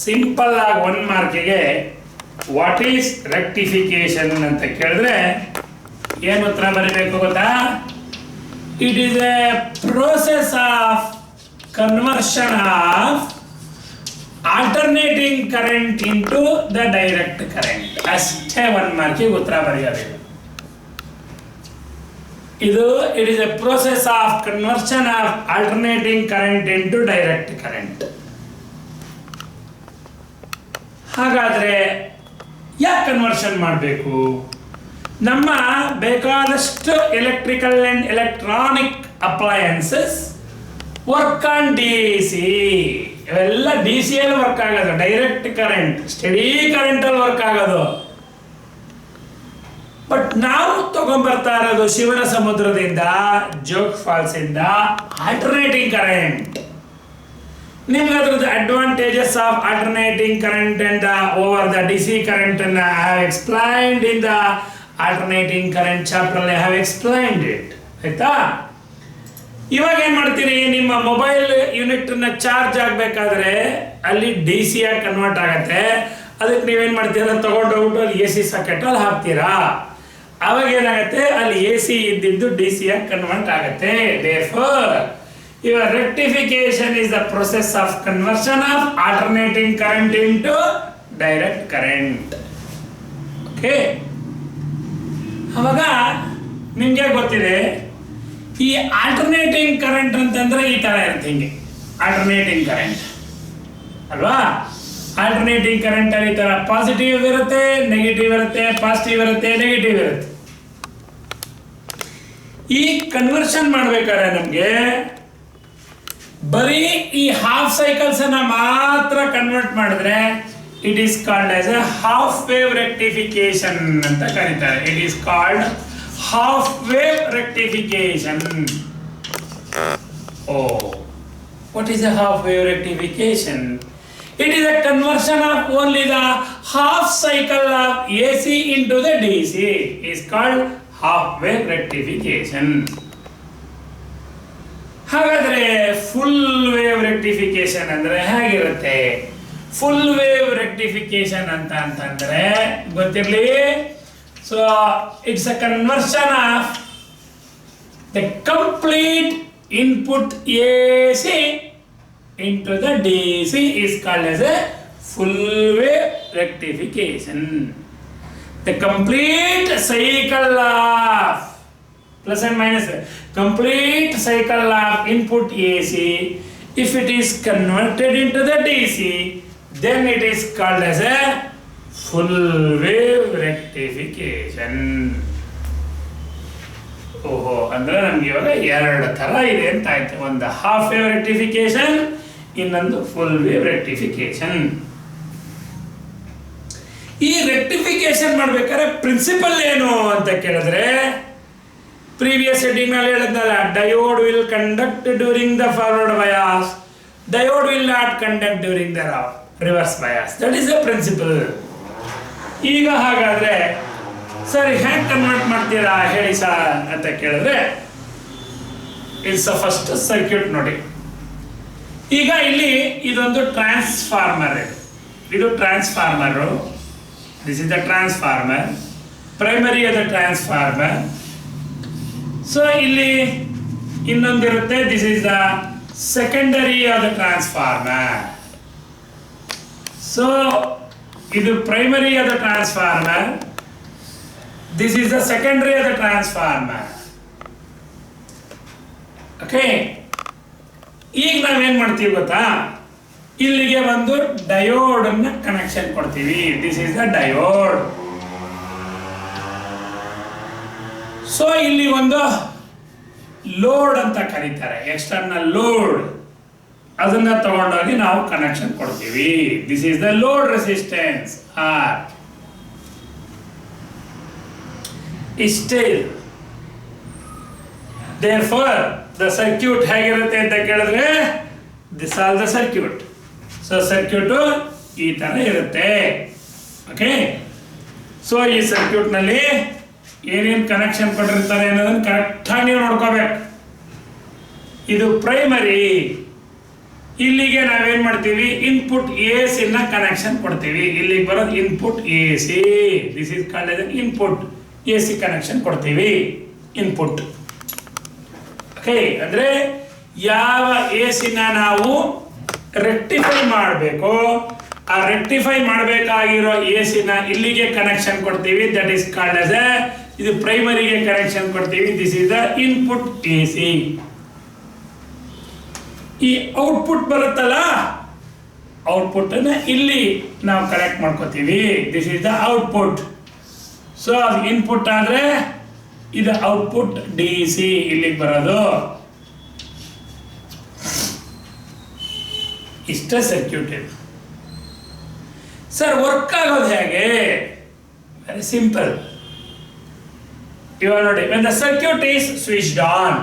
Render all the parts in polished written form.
Simple ಆಗಿ 1 ಮಾರ್ಕಿಗೆ what is rectification ಅಂತ ಕೇಳಿದ್ರೆ ಏನು ಉತ್ತರ ಬರೀಬೇಕು ಗೊತ್ತಾ? It is A process of conversion of alternating current into the direct current. ಅಷ್ಟೇ 1 ಮಾರ್ಕಿಗೆ ಉತ್ತರ ಬರೆಯಬೇಕು. ಇದು it is A process of conversion of alternating current into direct current. ಹಾಗಾದ್ರೆ ಯಾಕೆ ಕನ್ವರ್ಷನ್ ಮಾಡಬೇಕು? ನಮ್ಮ ಬೇಕಾದಷ್ಟು electrical and electronic appliances work on DC. ಇವೆಲ್ಲ DC ಅಲ್ಲಿ ವರ್ಕ್ ಆಗೋದು, ಡೈರೆಕ್ಟ್ ಕರೆಂಟ್ ಸ್ಟಡಿ ಕರೆಂಟ್ ಅಲ್ಲಿ ವರ್ಕ್ ಆಗೋದು. ಬಟ್ ನಾವು ತಗೊಂಡ್ಬರ್ತಾ ಇರೋದು ಶಿವನ ಸಮುದ್ರದಿಂದ, ಜೋಗ್ ಫಾಲ್ಸ್ ಇಂದ ಆಲ್ಟರ್ನೇಟಿಂಗ್ ಕರೆಂಟ್. ನಿಮ್ಗೆ ಅದ್ರದ್ದು advantages of alternating current and over the DC current ಅನ್ನ I have explained in the alternating current chapter ಅಲ್ಲಿ. I have explained it. ಆಯ್ತಾ? ಇವಾಗ ಏನ್ ಮಾಡ್ತೀರಿ, ನಿಮ್ಮ ಮೊಬೈಲ್ ಯೂನಿಟ್ ನ ಚಾರ್ಜ್ ಆಗ್ಬೇಕಾದ್ರೆ ಅಲ್ಲಿ DC ಆಗಿ ಕನ್ವರ್ಟ್ ಆಗತ್ತೆ. ಅದಕ್ಕೆ ನೀವೇನ್ ಮಾಡ್ತೀರಾ, ತಗೊಂಡೋಗ್ಬಿಟ್ಟು ಅಲ್ಲಿ AC ಸಾಕೆಟ್ ಅಲ್ಲಿ ಹಾಕ್ತೀರಾ. ಅವಾಗ ಏನಾಗುತ್ತೆ, ಅಲ್ಲಿ AC ಇದ್ದಿದ್ದು DC ಆಗಿ ಕನ್ವರ್ಟ್ ಆಗುತ್ತೆ. Therefore, your rectification is the process of conversion of alternating current into direct current. Okay? ಅವಾಗ ನಿಮ್ಗೆ ಗೊತ್ತಿದೆ, ಈ ಆಲ್ಟರ್ನೇಟಿಂಗ್ ಕರೆಂಟ್ ಅಂತಂದ್ರೆ ಈ ತರ ಇರುತ್ತೆ, ಹಿಂಗೆ ಆಲ್ಟರ್ನೇಟಿಂಗ್ ಕರೆಂಟ್ ಅಲ್ವಾ? ಆಲ್ಟರ್ನೇಟಿಂಗ್ ಕರೆಂಟ್ ಅಲ್ಲಿ ಈ ತರ ಪಾಸಿಟಿವ್ ಇರುತ್ತೆ, ನೆಗೆಟಿವ್ ಇರುತ್ತೆ, ಪಾಸಿಟಿವ್ ಇರುತ್ತೆ, ನೆಗೆಟಿವ್ ಇರುತ್ತೆ. ಈ ಕನ್ವರ್ಷನ್ ಮಾಡ್ಬೇಕಾದ್ರೆ ನಮ್ಗೆ ಬರೀ ಈ ಹಾಫ್ ಸೈಕಲ್ಸ್ ಅನ್ನ ಮಾತ್ರ ಕನ್ವರ್ಟ್ ಮಾಡಿದ್ರೆ it is called as A half wave rectification ಅಂತ ಕರೀತಾರೆ. It is called half wave rectification. Oh, what is a half wave rectification? It is a conversion of only the half cycle of AC into the DC. Is called half wave rectification. ಹಾಗಾದ್ರೆ full wave rectification ಅಂದ್ರೆ ಹೇಗಿರುತ್ತೆ? Full wave rectification ಅಂತಂದ್ರೆ ಗೊತ್ತಿರಲಿ. So it's a conversion of the complete input AC into the DC is called as a full wave rectification. The complete cycle of plus and minus, complete cycle of input AC, if it is converted into the DC, then it is called as a full wave rectification. ಓಹೋ, ಅಂದ್ರೆ ನಮ್ಗೆ ಇವಾಗ 2 ತರ ಇದೆ ಅಂತ ಆಯ್ತು. ಒಂದು half wave rectification, ಇನ್ನೊಂದು ಫುಲ್ ವೇವ್ ರೆಕ್ಟಿಫಿಕೇಶನ್. ಈ ರೆಕ್ಟಿಫಿಕೇಶನ್ ಮಾಡ್ಬೇಕಾದ್ರೆ ಪ್ರಿನ್ಸಿಪಲ್ ಏನು ಅಂತ ಕೇಳಿದ್ರೆ, ಪ್ರೀವಿಯಸ್ ಹೆಡ್ಡಿಂಗ್ ನಲ್ಲಿ ಹೇಳಿದ್ನಲ್ಲ, diode will conduct during the forward bias, diode will not conduct during the reverse bias. That is the principle. ಈಗ ಹಾಗಾದ್ರೆ ಸರಿ ಹೇಗೆ ಕನ್ವರ್ಟ್ ಮಾಡ್ತೀರಾ ಹೇಳಿ ಸರ್ ಅಂತ ಕೇಳಿದ್ರೆ, ಇಟ್ಸ್ ಫಸ್ಟ್ ಸರ್ಕ್ಯೂಟ್ ನೋಡಿ. ಈಗ ಇಲ್ಲಿ ಇದೊಂದು ಟ್ರಾನ್ಸ್ಫಾರ್ಮರ್, ಇದು transformer, this is the transformer, primary ಆದ ಟ್ರಾನ್ಸ್ಫಾರ್ಮರ್. ಸೊ ಇಲ್ಲಿ ಇನ್ನೊಂದಿರುತ್ತೆ, ದಿಸ್ ಇಸ್ ದ ಸೆಕೆಂಡರಿ ಆದ ಟ್ರಾನ್ಸ್ಫಾರ್ಮರ್. ಸೊ ಇದು ಪ್ರೈಮರಿ ಆದ transformer, this is the secondary ಆದ ಟ್ರಾನ್ಸ್ಫಾರ್ಮರ್. ಓಕೆ, ಈಗ ನಾವೇನ್ ಮಾಡ್ತೀವಿ ಗೊತ್ತಾ, ಇಲ್ಲಿಗೆ ಒಂದು ಡಯೋಡ್ ಅನ್ನ ಕನೆಕ್ಷನ್ ಕೊಡ್ತೀವಿ. This is the diode. So ಇಲ್ಲಿ ಒಂದು ಲೋಡ್ ಅಂತ ಕರೀತಾರೆ, ಎಕ್ಸ್ಟರ್ನಲ್ ಲೋಡ್. ಅದನ್ನ ತಗೊಂಡೋಗಿ ನಾವು ಕನೆಕ್ಷನ್ ಕೊಡ್ತೀವಿ. This is the load resistance R. ಇಷ್ಟೇ. therefore the circuit ಹೇಗಿರುತ್ತೆ ಅಂತ ಕೇಳಿದ್ರೆ, this are the circuit. So circuit ಈ ತರ ಇರುತ್ತೆ. ಓಕೆ, ಸೊ ಈ ಸರ್ಕ್ಯೂಟ್ ನಲ್ಲಿ ಏನೇನು ಕನೆಕ್ಷನ್ ಕೊಟ್ಟಿರ್ತಾರೆ ಅನ್ನೋದನ್ನ ಕರೆಕ್ಟ್ ಆಗಿ ನೀವು ನೋಡ್ಕೋಬೇಕು. ಇದು ಪ್ರೈಮರಿ, ಇಲ್ಲಿಗೆ ನಾವೇನ್ ಮಾಡ್ತೀವಿ, ಇನ್ಪುಟ್ ಎ ಸಿ ನ ಕನೆಕ್ಷನ್ ಕೊಡ್ತೀವಿ. ಇಲ್ಲಿಗೆ ಬರೋದು input A C. This is called as input A C connection ಕೊಡ್ತೀವಿ. Input okay. ಅಂದ್ರೆ ಯಾವ ಎ ಸಿ ನ ನಾವು ರೆಕ್ಟಿಫೈ ಮಾಡಬೇಕು, ಆ ರೆಕ್ಟಿಫೈ ಮಾಡಬೇಕಾಗಿರೋ ಎ ಸಿ ನ ಇಲ್ಲಿಗೆ ಕನೆಕ್ಷನ್ ಕೊಡ್ತೀವಿ. ದಟ್ ಈಸ್ ಕಾಲ್ಡ್ ಆಸ್ ಇದು ಪ್ರೈಮರಿಗೆ ಕನೆಕ್ಷನ್ ಕೊಡ್ತೀವಿ. This is the input A C. ಈ ಔಟ್ಪುಟ್ ಬರುತ್ತಲ್ಲ, ಔಟ್ಪುಟ್ ಅನ್ನ ಇಲ್ಲಿ ನಾವು ಕನೆಕ್ಟ್ ಮಾಡ್ಕೋತೀವಿ. This is the output. So ಅದು ಇನ್ಪುಟ್ ಆದ್ರೆ ಇದು ಔಟ್ಪುಟ್ ಡಿ ಸಿ ಇಲ್ಲಿಗೆ ಬರೋದು. ಇಷ್ಟ ಸರ್ಕ್ಯೂಟ್ ಇದು. ಸರ್ ವರ್ಕ್ ಆಗೋದು ಹೇಗೆ? Very simple. ಇವಾಗ ನೋಡಿ, when the circuit is switched on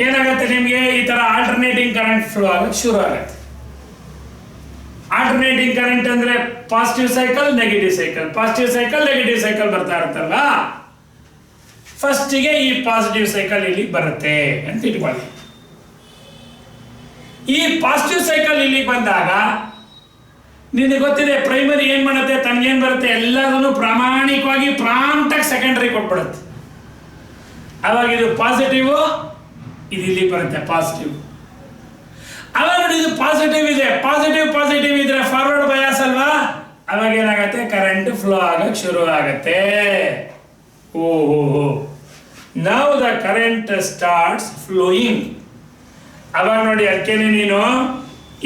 ಏನಾಗುತ್ತೆ, ನಿಮಗೆ ಈ ತರ ಆಲ್ಟರ್ನೇಟಿಂಗ್ ಕರೆಂಟ್ ಫ್ಲೋ ಆಗಕ್ಕೆ ಶುರು ಆಗುತ್ತೆ. ಆಲ್ಟರ್ನೇಟಿಂಗ್ ಕರೆಂಟ್ ಅಂದ್ರೆ positive cycle, negative cycle, positive cycle, negative cycle ಬರ್ತಾ ಇರುತ್ತಲ್ವಾ. ಫಸ್ಟಿಗೆ ಈ ಪಾಸಿಟಿವ್ ಸೈಕಲ್ ಇಲ್ಲಿ ಬರುತ್ತೆ ಅಂತ ಇಟ್ಕೊಳ್ಳಿ. ಈ ಪಾಸಿಟಿವ್ ಸೈಕಲ್ ಇಲ್ಲಿ ಬಂದಾಗ ನಿನಗೆ ಗೊತ್ತಿದೆ, ಪ್ರೈಮರಿ ಏನ್ ಮಾಡುತ್ತೆ, ತನಗೇನ್ ಬರುತ್ತೆ ಎಲ್ಲದನ್ನು ಪ್ರಾಮಾಣಿಕವಾಗಿ ಪ್ರಾಂಪ್ಟ್ ಆಗಿ ಸೆಕೆಂಡರಿ ಕೊಟ್ಬಿಡುತ್ತೆ. ಅವಾಗ ಇದು ಪಾಸಿಟಿವ್, ಇದು ಇಲ್ಲಿ ಬರುತ್ತೆ ಪಾಸಿಟಿವ್. ಅವಾಗ ನೋಡಿ ಇದು ಪಾಸಿಟಿವ್ ಇದೆ, ಪಾಸಿಟಿವ್ ಪಾಸಿಟಿವ್ ಇದ್ರೆ ಫಾರ್ವರ್ಡ್ ಬಯಾಸ್ ಅಲ್ವಾ. ಅವಾಗ ಏನಾಗುತ್ತೆ, ಕರೆಂಟ್ ಫ್ಲೋ ಆಗಕ್ಕೆ ಶುರು ಆಗುತ್ತೆ. ಓಹೋ, now the current starts flowing. ಅವಾಗ ನೋಡಿ, ಅದಕ್ಕೇನೆ ನೀನು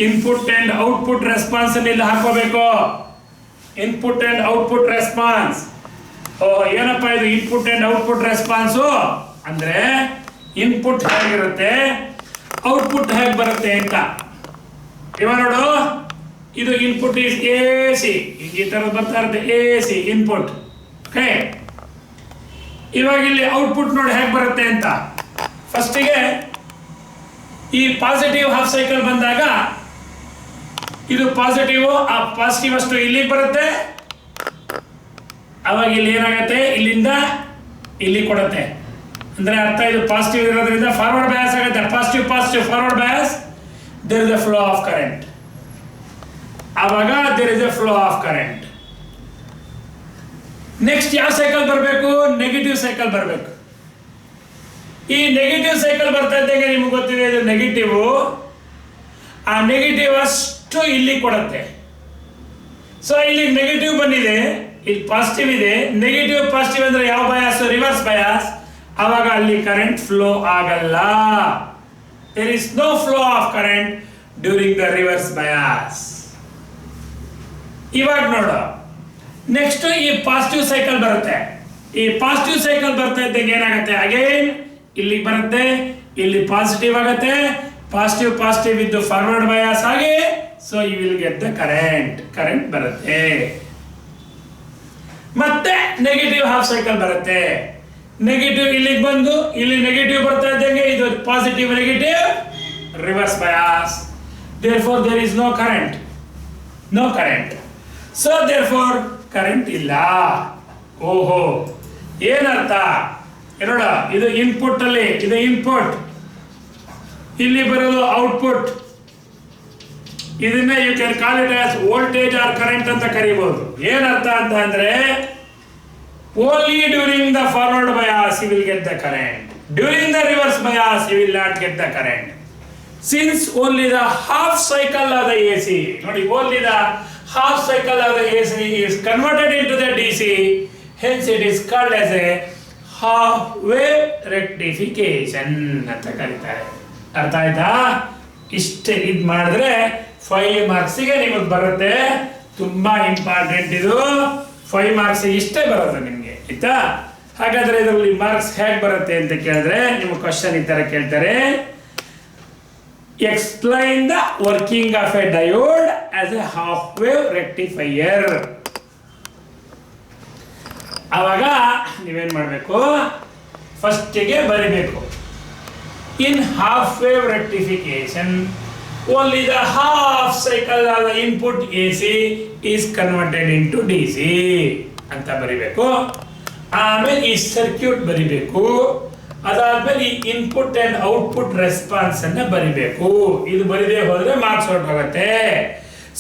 ಇನ್ಪುಟ್ ಅಂಡ್ ಔಟ್ಪುಟ್ ರೆಸ್ಪಾನ್ಸ್ ಇಲ್ಲಿ ಹಾಕೋಬೇಕು. Input and output response. ಓಹ್, ಏನಪ್ಪ ಇದು ಇನ್ಪುಟ್ ಅಂಡ್ ಔಟ್ಪುಟ್ ರೆಸ್ಪಾನ್ಸು ಅಂದ್ರೆ ಇನ್ಪುಟ್ ಹೇಗಿರುತ್ತೆ, ಔಟ್ಪುಟ್ ಹೇಗೆ ಬರುತ್ತೆ ಅಂತ. ಇವಾಗ ನೋಡು, ಇದು ಇನ್ಪುಟ್ ಇಸ್ ಎ ಸಿ, ಈ ತರ ಬರ್ತಾ ಇರುತ್ತೆ ಎ ಸಿ ಇನ್ಪುಟ್. ಓಕೆ, ಇವಾಗ ಇಲ್ಲಿ ಔಟ್ಪುಟ್ ನೋಡಿ ಹೇಗೆ ಬರುತ್ತೆ ಅಂತ. ಫಸ್ಟಿಗೆ ಈ ಪಾಸಿಟಿವ್ ಹಾಫ್ ಸೈಕಲ್ ಬಂದಾಗ ಇದು ಪಾಸಿಟಿವ್, ಆ ಪಾಸಿಟಿವ್ ಅಷ್ಟು ಇಲ್ಲಿಗೆ ಬರುತ್ತೆ. ಅವಾಗ ಇಲ್ಲಿ ಏನಾಗುತ್ತೆ, ಇಲ್ಲಿಂದ ಇಲ್ಲಿ ಕೊಡುತ್ತೆ. ಅಂದ್ರೆ ಅರ್ಥ ಇದು ಪಾಸಿಟಿವ್ ಇರೋದ್ರಿಂದ ಫಾರ್ವರ್ಡ್ ಬಯಾಸ್ ಆಗುತ್ತೆ. Positive positive forward bias, there is a flow of current. ಆವಾಗ there is a flow of current. Next ಯಾವ ಸೈಕಲ್ ಬರಬೇಕು, ನೆಗೆಟಿವ್ ಸೈಕಲ್ ಬರಬೇಕು. ಈ ನೆಗೆಟಿವ್ ಸೈಕಲ್ ಬರ್ತಾ ಇದ್ದಾಗ ನಿಮ್ಗೆ ಗೊತ್ತಿದೆ, ಇದು ನೆಗೆಟಿವ್, ಆ ನೆಗೆಟಿವ್ ಅಷ್ಟು ಇಲ್ಲಿ ಕೊಡುತ್ತೆ. ಸೊ ಇಲ್ಲಿ ನೆಗೆಟಿವ್ ಬಂದಿದೆ, ಇಲ್ಲಿ ಪಾಸಿಟಿವ್ ಇದೆ. ನೆಗೆಟಿವ್ ಪಾಸಿಟಿವ್ ಅಂದ್ರೆ ಯಾವ ಬಯಾಸ್, ರಿವರ್ಸ್ ಬಯಾಸ್. ಆವಾಗ ಅಲ್ಲಿ ಕರೆಂಟ್ ಫ್ಲೋ ಆಗಲ್ಲ. There is no flow of current during the reverse bias. ಇವಾಗ ನೋಡು, ನೆಕ್ಸ್ಟ್ ಈ ಪಾಸಿಟಿವ್ ಸೈಕಲ್ ಬರುತ್ತೆ. ಈ ಪಾಸಿಟಿವ್ ಸೈಕಲ್ ಬರ್ತಾ ಇದ್ದಂಗೆ ಏನಾಗುತ್ತೆ, ಅಗೇನ್ ಇಲ್ಲಿ ಬರುತ್ತೆ, ಇಲ್ಲಿ ಪಾಸಿಟಿವ್ ಆಗುತ್ತೆ, ಪಾಸಿಟಿವ್ ಪಾಸಿಟಿವ್ ಇದ್ದು ಫಾರ್ವರ್ಡ್ ಬಯಾಸ್ ಆಗಿ, so you will get the current ಬರುತ್ತೆ. ಮತ್ತೆ ನೆಗೆಟಿವ್ ಹಾಫ್ ಸೈಕಲ್ ಬರುತ್ತೆ. ನೆಗೆಟಿವ್ ಇಲ್ಲಿಗೆ ಬಂದು ಇಲ್ಲಿ ನೆಗೆಟಿವ್ ಬರ್ತಾ ಇದ್ದಂಗೆ ಇದು positive negative reverse bias. therefore there is no current. so therefore current ಇಲ್ಲ. ಓಹೋ, ಏನರ್ಥ ನೋಡ, ಇದು ಇನ್ಪುಟ್ ಅಲ್ಲಿ, ಇದು ಇನ್ಪುಟ್, ಇಲ್ಲಿ ಬರೋದು ಔಟ್ಪುಟ್. ಇದನ್ನ you can call it as voltage or current ಅಂತ ಕರೀಬಹುದು. ಏನರ್ಥ ಅಂತ ಅಂದ್ರೆ, only during the forward bias you will get the current, during the reverse bias you will not get the current, since only the half cycle of the AC, ನೋಡಿ, only the half cycle of the AC is converted into the DC, hence it is called as a half wave rectification ಅಂತ ಕರೀತಾರೆ. ಅರ್ಥ ಆಯ್ತಾ? ಇಷ್ಟೇ ಇದು ಮಾಡಿದ್ರೆ 5 ಮಾರ್ಕ್ಸಿಗೆ ನಿಮಗೆ ಬರುತ್ತೆ. ತುಂಬಾ ಇಂಪಾರ್ಟೆಂಟ್ ಇದು. 5 ಮಾರ್ಕ್ಸ್ ಇಷ್ಟೇ ಬರುತ್ತೆ ನಿಮಗೆ, ಆಯ್ತಾ? ಹಾಗಾದ್ರೆ ಇದರಲ್ಲಿ ಮಾರ್ಕ್ಸ್ ಹೇಗೆ ಬರುತ್ತೆ ಅಂತ ಕೇಳಿದ್ರೆ, ನಿಮ್ಮ ಕ್ವಶನ್ ಈ ತರ ಕೇಳ್ತಾರೆ, explain the working of A diode as A half wave rectifier. ಆವಾಗ ನೀವೇನ್ ಮಾಡಬೇಕು, ಫಸ್ಟಿಗೆ ಬರಿಬೇಕು, in half wave rectification only the half cycle of the input AC is converted into DC ಅಂತ ಬರಿಬೇಕು. ಆಮೇಲೆ ಈ ಸರ್ಕ್ಯೂಟ್ ಬರಿಬೇಕು. ಅದಾದ್ಮೇಲೆ ಈ ಇನ್ಪುಟ್ ಅಂಡ್ ಔಟ್ಪುಟ್ ರೆಸ್ಪಾನ್ಸ್ ಅನ್ನ ಬರಿಬೇಕು. ಇದು ಬರಿದೇ ಹೋದ್ರೆ ಮಾರ್ಕ್ಸ್ ಹೊರಟೋಗುತ್ತೆ.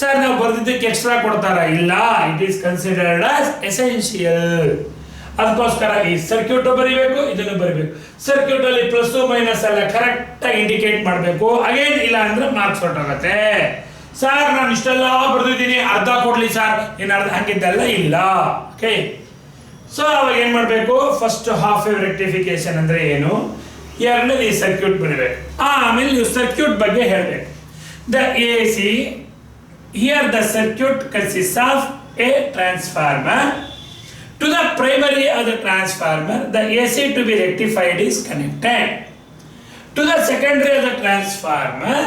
ಸರ್ ನಾವು ಬರ್ದಿದ್ದಕ್ಕೆ ಎಕ್ಸ್ಟ್ರಾ ಕೊಡ್ತಾರ? ಇಲ್ಲ, it is considered as essential. ಅದಕ್ಕೋಸ್ಕರ ಈ ಸರ್ಕ್ಯೂಟ್ ಬರಿಬೇಕು, ಇದನ್ನು ಬರಿಬೇಕು. ಸರ್ಕ್ಯೂಟ್ ಅಲ್ಲಿ ಪ್ಲಸ್ ಮೈನಸ್ ಎಲ್ಲ ಕರೆಕ್ಟ್ ಆಗಿ ಇಂಡಿಕೇಟ್ ಮಾಡಬೇಕು. ಅಗೇನ್ ಇಲ್ಲ ಅಂದ್ರೆ ಮಾರ್ಕ್ಸ್ ಹೊರಟೋಗುತ್ತೆ. ಸರ್ ನಾನು ಇಷ್ಟೆಲ್ಲ ಬರ್ದಿದ್ದೀನಿ, ಅರ್ಧ ಕೊಡ್ಲಿ ಸರ್, ಇನ್ನು ಅರ್ಧ ಹಾಕಿದ್ದೆಲ್ಲ ಇಲ್ಲ. ಓಕೆ, ಸೊ ಅವಾಗ ಏನ್ ಮಾಡಬೇಕು? ಫಸ್ಟ್ ಹಾಫ್ ವೇವ್ ರೆಕ್ಟಿಫಿಕೇಶನ್ ಅಂದ್ರೆ ಏನು, ಎರಡನೇದು ಈ ಸರ್ಕ್ಯೂಟ್ ಬರೀಬೇಕು. ಆಮೇಲೆ ನೀವು ಸರ್ಕ್ಯೂಟ್ ಬಗ್ಗೆ ಹೇಳಬೇಕು. The A C, here the circuit consist of A transformer. To the primary of the transformer, the AC to be rectified is connected. To the secondary of the transformer,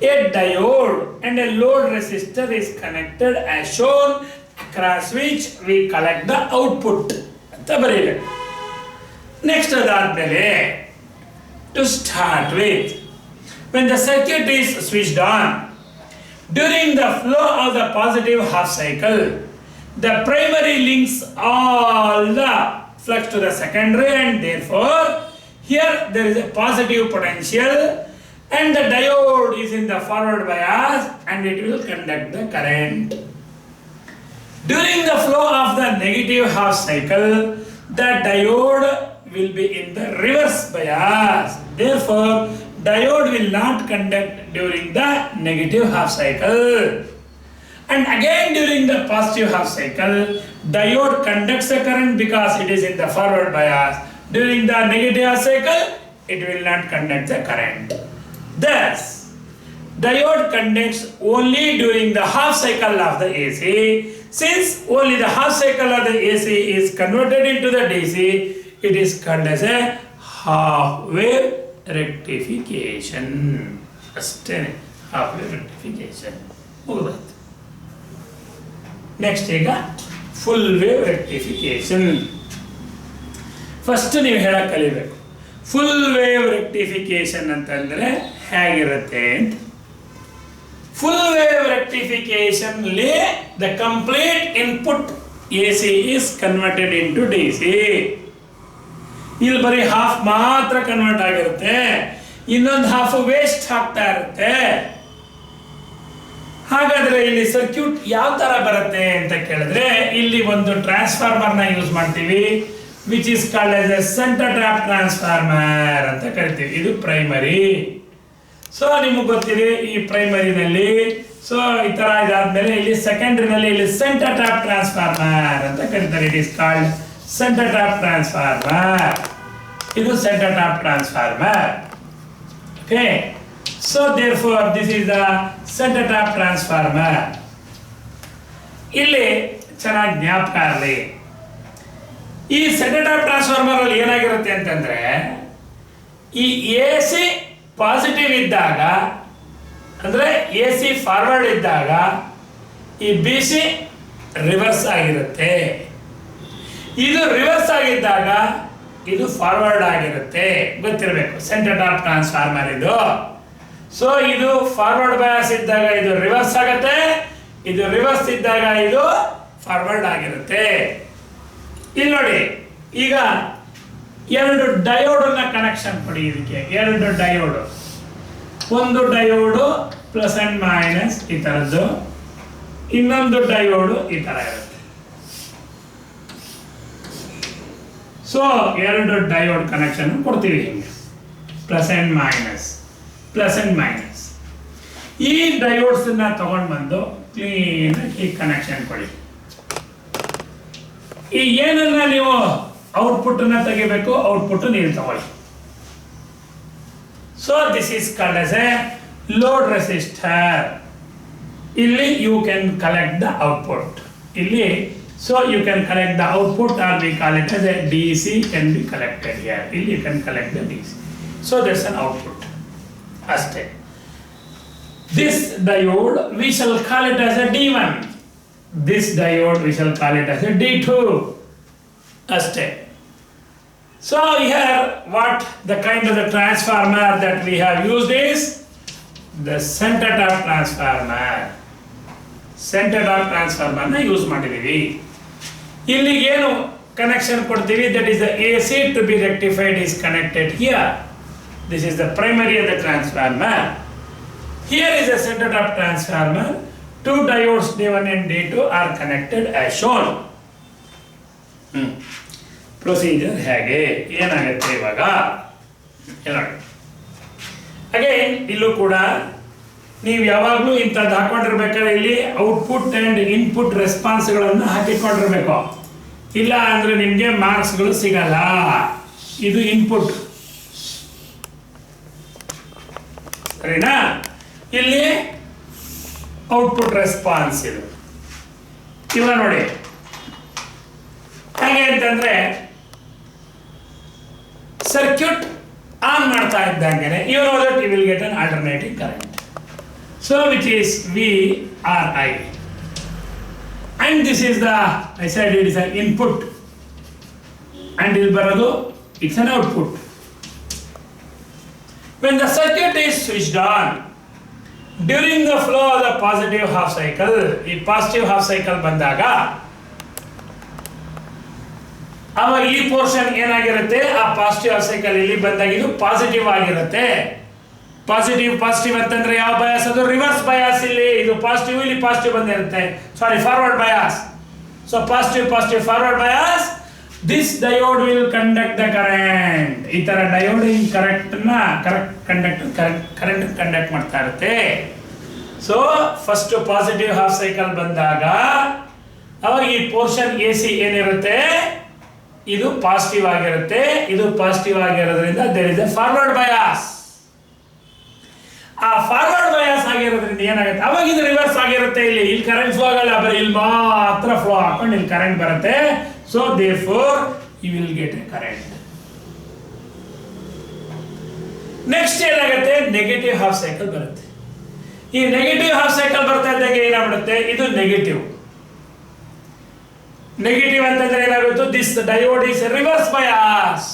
a diode and a load resistor is connected as shown, across which we collect the output. Next, to start with, when the circuit is switched on, during the flow of the positive half cycle, the primary links all the flux to the secondary, and therefore here there is a positive potential and the diode is in the forward bias and it will conduct the current. During the flow of the negative half cycle, the diode will be in the reverse bias. Therefore, diode will not conduct during the negative half cycle. And again during the positive half cycle, diode conducts the current because it is in the forward bias. During the negative half cycle, it will not conduct the current. Thus, diode conducts only during the half cycle of the AC. Since only the half cycle of the AC is converted into the DC, it is called as a half wave rectification. Half wave rectification. Next ಈಗ full wave rectification. First ನೀವು ಹೇಳಕ್ ಕಲಿಬೇಕು. Full wave rectification ಅಂತಂದ್ರೆ ಹೇಗಿರುತ್ತೆ ಅಂತ. Full wave rectification ಅಲ್ಲಿ the complete input AC is converted into DC. ಇಲ್ಲಿ ಬರೀ ಹಾಫ್ ಮಾತ್ರ ಕನ್ವರ್ಟ್ ಆಗಿರುತ್ತೆ, ಇನ್ನೊಂದು ಹಾಫ್ ವೇಸ್ಟ್ ಆಗ್ತಾ ಇರುತ್ತೆ. ಹಾಗಾದ್ರೆ ಇಲ್ಲಿ ಸರ್ಕ್ಯೂಟ್ ಯಾವ ತರ ಬರುತ್ತೆ ಅಂತ ಕೇಳಿದ್ರೆ, ಇಲ್ಲಿ ಒಂದು ಟ್ರಾನ್ಸ್ಫಾರ್ಮರ್ ನ ಯೂಸ್ ಮಾಡ್ತೀವಿ, which is called as A centre tap transformer ಅಂತ ಕರಿತೀವಿ. ಇದು ಪ್ರೈಮರಿ. ಸೊ ನಿಮಗೆ ಗೊತ್ತಿದೆ ಈ ಪ್ರೈಮರಿನಲ್ಲಿ. ಸೊ ಈ ತರ ಇದಾದ್ಮೇಲೆ ಇಲ್ಲಿ ಸೆಕೆಂಡರಿನಲ್ಲಿ ಇಲ್ಲಿ ಸೆಂಟರ್ ಟ್ಯಾಪ್ ಟ್ರಾನ್ಸ್ಫಾರ್ಮರ್ ಅಂತ ಕರೀತಾರೆ. It is called centre tap transformer. ಇದು centre tap transformer. Okay, so therefore this is the center tap transformer. ಇಲ್ಲಿ ಚೆನ್ನಾಗಿ ಜ್ಞಾಪಕ ಇರಲಿ, ಈ ಸೆಂಟರ್ ಟ್ಯಾಪ್ ಟ್ರಾನ್ಸ್ಫಾರ್ಮರ್ ಅಲ್ಲಿ ಏನಾಗಿರುತ್ತೆ ಅಂತಂದ್ರೆ, ಈ AC ಪಾಸಿಟಿವ್ ಇದ್ದಾಗ ಅಂದ್ರೆ AC ಫಾರ್ವರ್ಡ್ ಇದ್ದಾಗ ಈ BC ರಿವರ್ಸ್ ಆಗಿರುತ್ತೆ. ಇದು ರಿವರ್ಸ್ ಆಗಿದ್ದಾಗ ಇದು ಫಾರ್ವರ್ಡ್ ಆಗಿರುತ್ತೆ. ಗೊತ್ತಿರಬೇಕು ಸೆಂಟರ್ ಟ್ಯಾಪ್ ಟ್ರಾನ್ಸ್ಫಾರ್ಮರ್ ಇದು. ಸೊ ಇದು ಫಾರ್ವರ್ಡ್ ಬಯಾಸ್ ಇದ್ದಾಗ ಇದು ರಿವರ್ಸ್ ಆಗುತ್ತೆ, ಇದು ರಿವರ್ಸ್ ಇದ್ದಾಗ ಇದು ಫಾರ್ವರ್ಡ್ ಆಗಿರುತ್ತೆ. ಇಲ್ಲಿ ನೋಡಿ, ಈಗ ಎರಡು ಡಯೋಡ್ ಕನೆಕ್ಷನ್ ಕೊಡಿ. ಇದಕ್ಕೆ ಎರಡು ಡಯೋಡ್, ಒಂದು ಡಯೋಡು ಪ್ಲಸ್ ಅಂಡ್ ಮೈನಸ್ ಈ ತರದ್ದು, ಇನ್ನೊಂದು ಡಯೋಡು ಈ ತರ ಇರುತ್ತೆ. ಸೊ ಎರಡು ಡಯೋಡ್ ಕನೆಕ್ಷನ್ ಕೊಡ್ತೀವಿ ಹಿಂಗೆ, plus and minus plus and minus. ಈ ಡಯೋಡ್ಸ್ ತಗೊಂಡು ಬಂದು ಕ್ಲೀನ್ ಈ ಕನೆಕ್ಷನ್ ಕೊಡಿ. ಈ ಏನನ್ನ ನೀವು ಔಟ್ಪುಟ್ ತೆಗಿಬೇಕು, ಔಟ್ಪುಟ್ ನೀವು ತಗೊಳ್ಳಿ. So this is called as a load resistor. ಇಲ್ಲಿ you can collect the output. ಇಲ್ಲಿ so you can collect the output, or we call it as a DC can be collected here. ಇಲ್ಲಿ you can collect the DC. So there's an output. ಅಷ್ಟೇ. This diode we shall call it as a D1. This diode we shall call it as a D2. ಅಷ್ಟೇ. So here what the kind of the transformer that we have used is the center tap transformer. Center tap transformer ನ use ಮಾಡಿದೀವಿ. ಇಲ್ಲಿ ಏನು connection ಕೊಡ್ತೀವಿ, that is the AC to be rectified is connected here. This is the primary of the transformer. Here is a center of transformer. Two diodes D1 and D2 are connected as shown. Procedure ಹೇಗೆ ಏನಾಗುತ್ತೆ ಇವಾಗ ನೋಡಿ. Again ಇಲ್ಲೂ ಕೂಡ ನೀವು ಯಾವಾಗಲೂ ಇಂಥದ್ದು ಹಾಕೊಂಡಿರ್ಬೇಕಾದ್ರೆ ಇಲ್ಲಿ ಔಟ್ಪುಟ್ ಆ್ಯಂಡ್ ಇನ್ಪುಟ್ ರೆಸ್ಪಾನ್ಸ್ಗಳನ್ನು ಹಾಕಿಕೊಂಡಿರ್ಬೇಕು, ಇಲ್ಲ ಅಂದರೆ ನಿಮಗೆ ಮಾರ್ಕ್ಸ್ಗಳು ಸಿಗಲ್ಲ. ಇದು ಇನ್ಪುಟ್ ಸರಿನಾ, ಇಲ್ಲಿ ಔಟ್ಪುಟ್ ರೆಸ್ಪಾನ್ಸ್ ಇದು. ಇವಾಗ ನೋಡಿ ಹೇಗೆ ಅಂತಂದ್ರೆ ಸರ್ಕ್ಯೂಟ್ ಆನ್ ಮಾಡ್ತಾ ಇದ್ದಂಗೆ you know that you will get an alternating current, so which is VRI, and this is the, I said it is an input, and ಇಲ್ಲಿ ಬರೋದು it's an output. When the circuit is switched on during the flow of the positive half cycle, ಈ positive half cycle ಬಂದಾಗ ಅವಾಗ ಈ portion ಏನಾಗಿರುತ್ತೆ, ಆ positive half cycle ಇಲ್ಲಿ ಬಂದಾಗ ಇದು ಪಾಸಿಟಿವ್ ಆಗಿರುತ್ತೆ. ಪಾಸಿಟಿವ್ ಅಂತಂದ್ರೆ ಯಾವ ಬಯಾಸ್, ಅದು ರಿವರ್ಸ್ ಬಯಾಸ್. ಇಲ್ಲಿ ಇದು ಪಾಸಿಟಿವ್, ಇಲ್ಲಿ ಪಾಸಿಟಿವ್ ಬಂದಿರುತ್ತೆ, sorry forward bias. So positive forward bias. This diode will conduct the current. ಈ ತರ ಡಯೋಡ್ ಕರೆಂಟ್ ಕಂಡಕ್ಟ್ ಮಾಡ್ತಾ ಇರುತ್ತೆ. So first positive half cycle ಬಂದಾಗ ಅವಾಗ ಈ ಪೋರ್ಷನ್ AC ಏನಿರುತ್ತೆ ಇದು ಪಾಸಿಟಿವ್ ಆಗಿರುತ್ತೆ, ಇದು ಪಾಸಿಟಿವ್ ಆಗಿರೋದ್ರಿಂದ there is a forward bias. ಆ ಫಾರ್ವರ್ಡ್ ಬಯಾಸ್ ಆಗಿರೋದ್ರಿಂದ ಏನಾಗುತ್ತೆ, ಅವಾಗ ಇದು ರಿವರ್ಸ್ ಆಗಿರುತ್ತೆ. ಇಲ್ಲಿ ಕರೆಂಟ್ ಫ್ಲೋ ಆಗಲ್ಲ, ಬರೀ ಇಲ್ಲಿ ಮಾತ್ರ ಫ್ಲೋ ಹಾಕೊಂಡು ಇಲ್ಲಿ ಕರೆಂಟ್ ಬರುತ್ತೆ. So therefore you will get a current. Next ಏನಾಗುತ್ತೆ, ನೆಗೆಟಿವ್ ಹಾಫ್ ಸೈಕಲ್ ಬರುತ್ತೆ. ಈ ನೆಗೆಟಿವ್ ಹಾಫ್ ಸೈಕಲ್ ಬರ್ತಾ ಇದ್ದಾಗ ಏನಾಗ್ಬಿಡುತ್ತೆ, ಇದು ನೆಗೆಟಿವ್ ಅಂತಂದ್ರೆ ಏನಾಗುತ್ತೆ, this diode is reverse bias.